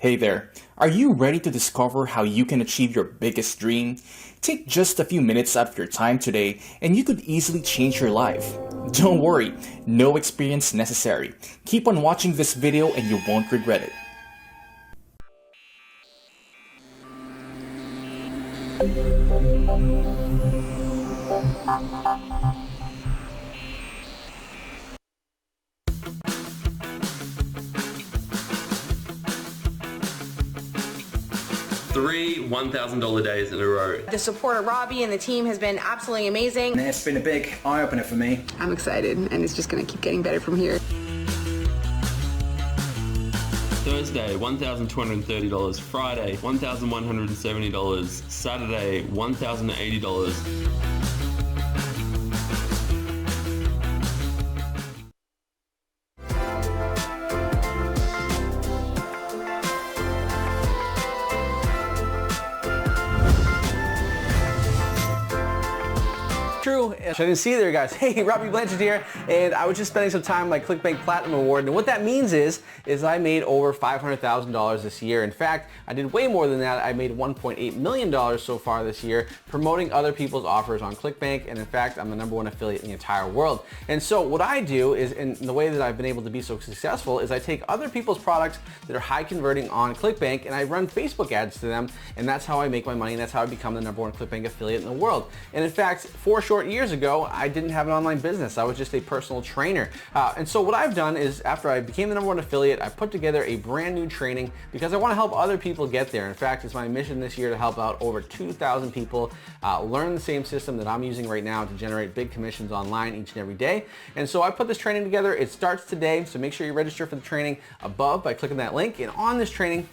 Hey there, are you ready to discover how you can achieve your biggest dream? Take just a few minutes out of your time today and you could easily change your life. Don't worry, no experience necessary. Keep on watching this video and you won't regret it. Three $1,000 days in a row. The support of Robbie and the team has been absolutely amazing. It's been a big eye-opener for me. I'm excited, and it's just going to keep getting better from here. Thursday, $1,230. Friday, $1,170. Saturday, $1,080. True. I didn't see you there, guys. Hey, Robbie Blanchard here, and I was just spending some time on my ClickBank Platinum Award, and what that means is I made over $500,000 this year. In fact, I did way more than that. I made $1.8 million so far this year promoting other people's offers on ClickBank, and in fact, I'm the #1 affiliate in the entire world. And so what I do is, in the way that I've been able to be so successful, is I take other people's products that are high converting on ClickBank and I run Facebook ads to them, and that's how I make my money, and that's how I become the #1 ClickBank affiliate in the world. And in fact, 4 short years ago, I didn't have an online business. I was just a personal trainer. And so what I've done is, after I became the #1 affiliate, I put together a brand new training because I want to help other people get there. In fact, it's my mission this year to help out over 2,000 people learn the same system that I'm using right now to generate big commissions online each and every day. And so I put this training together. It starts today, so make sure you register for the training above by clicking that link. And on this training,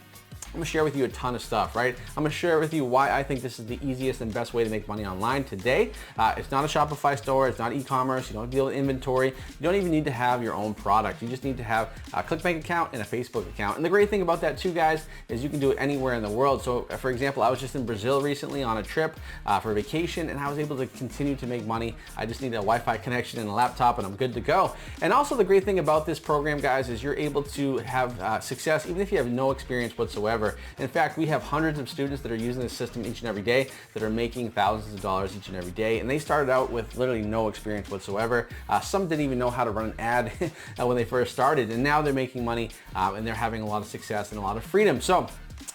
I'm gonna share with you a ton of stuff, right? I'm gonna share with you why I think this is the easiest and best way to make money online today. It's not a Shopify store, it's not e-commerce, you don't deal with inventory, you don't even need to have your own product. You just need to have a ClickBank account and a Facebook account. And the great thing about that too, guys, is you can do it anywhere in the world. So for example, I was just in Brazil recently on a trip for vacation, and I was able to continue to make money. I just need a Wi-Fi connection and a laptop and I'm good to go. And also the great thing about this program, guys, is you're able to have success even if you have no experience whatsoever. In fact, we have hundreds of students that are using this system each and every day that are making thousands of dollars each and every day, and they started out with literally no experience whatsoever. Some didn't even know how to run an ad when they first started, and now they're making money and they're having a lot of success and a lot of freedom. So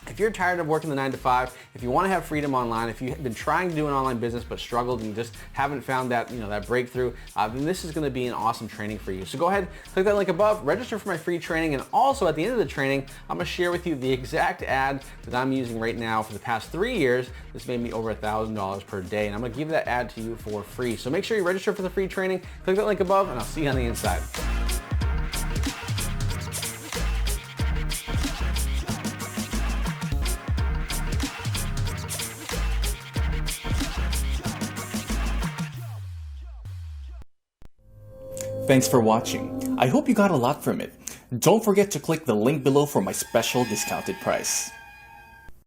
if you're tired of working the 9 to 5, if you want to have freedom online, if you've been trying to do an online business but struggled and just haven't found that, that breakthrough, then this is going to be an awesome training for you. So go ahead, click that link above, register for my free training, and also at the end of the training, I'm going to share with you the exact ad that I'm using right now for the past 3 years. This made me over $1,000 per day, and I'm going to give that ad to you for free. So make sure you register for the free training, click that link above, and I'll see you on the inside. Thanks for watching. I hope you got a lot from it. Don't forget to click the link below for my special discounted price.